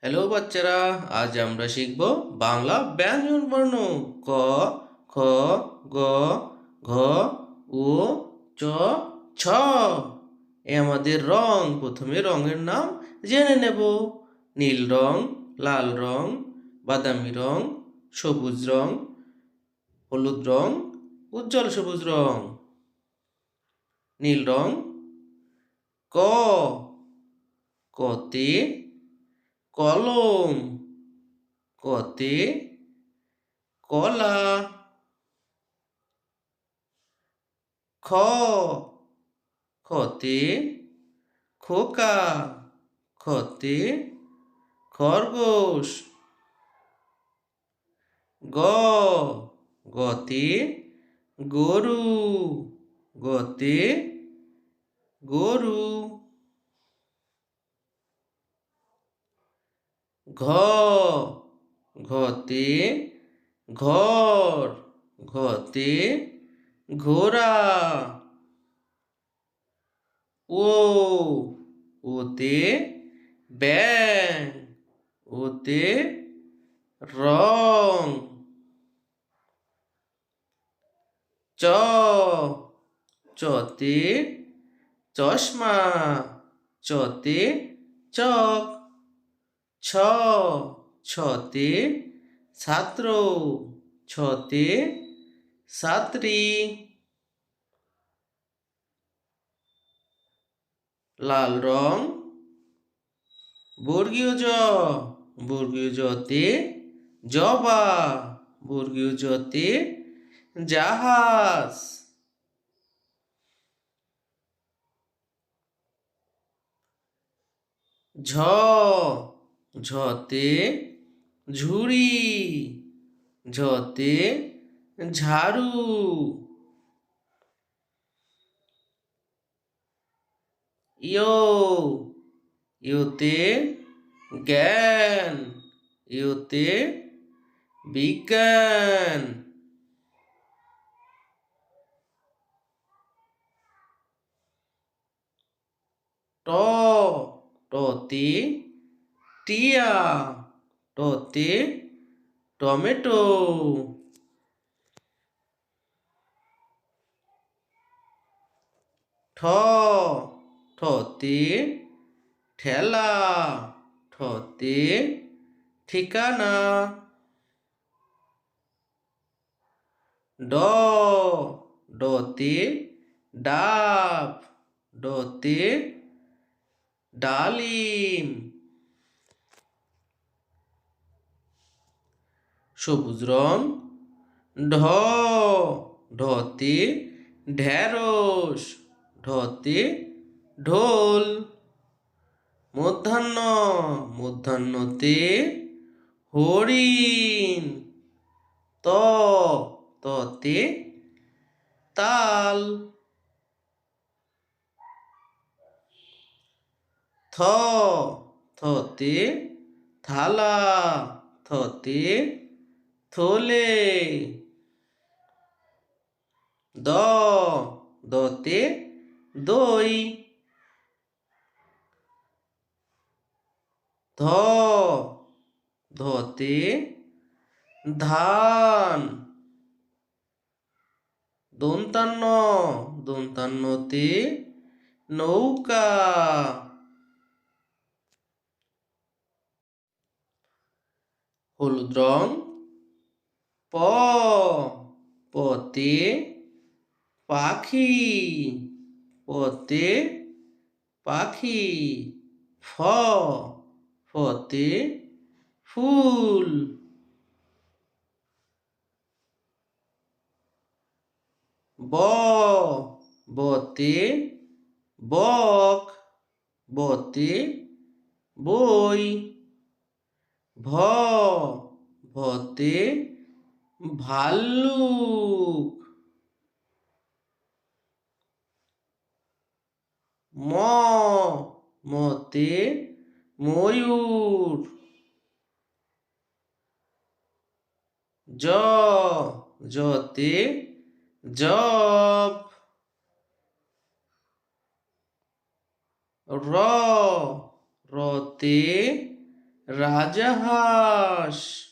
Hello বাচ্চারা, আজ আমরা শিখব বাংলা ব্যঞ্জন বর্ণ। ক, খ, গ, ঘ, ও, চ, ছ। এ আমাদের রং। প্রথমে রঙের নাম জেনে নেব। নীল রং, লাল রং, বাদামি রং, সবুজ রং, হলুদ রং, উজ্জ্বল সবুজ রং। নীল রং। ক, কতে কলম, কতে কলা। খ, খতে খোকা, খতে খরগোশ। গ, গতে গরু, গতে গরু। ঘ, ঘতে ঘর, ঘতে ঘোড়া। ও, ওতে ব্যাঙ, ওতে রং। চ, চতে চশমা, চতে চক। ছ, ছতে ছাত্র, ছতে ছাত্রী। লাল রং। বর্গীয় জ, বর্গীয় জতে জবা, বর্গীয় জতে জাহাজ। ঝ, ঝতে ঝুড়ি, ঝতে ঝাড়ু। ইয়ো, ইয়োতে জ্ঞান, ইয়োতে বিজ্ঞান। ট, টতে টিয়া, টতে টমেটো। ঠ, ঠতে ঠেলা, ঠতে ঠিকানা। ড, ডতে ডাব, ডতে ডালিম। সবুজ রং। ঢ, ঢতে ঢেঁড়স, ঢতে ঢোল। মধ্যাহ্ন, মধ্যাহ্নতে হরিণ। ত, ততে তাল। থ, থতে থালা, থতে থলে। দ, দতে দই। ধ, ধতে ধান। দন্তান্ন, দন্তান্নতে নৌকা। হলুদ রং। প, পতে পাখি, পতে পাখি। ফ, ফতে ফুল। ব, বতে বক, বতে বই। ভ, ভতে ভাল্লুক। ম, মতে ময়ূর। জ, জতে জব। র, রতে রাজহাঁস।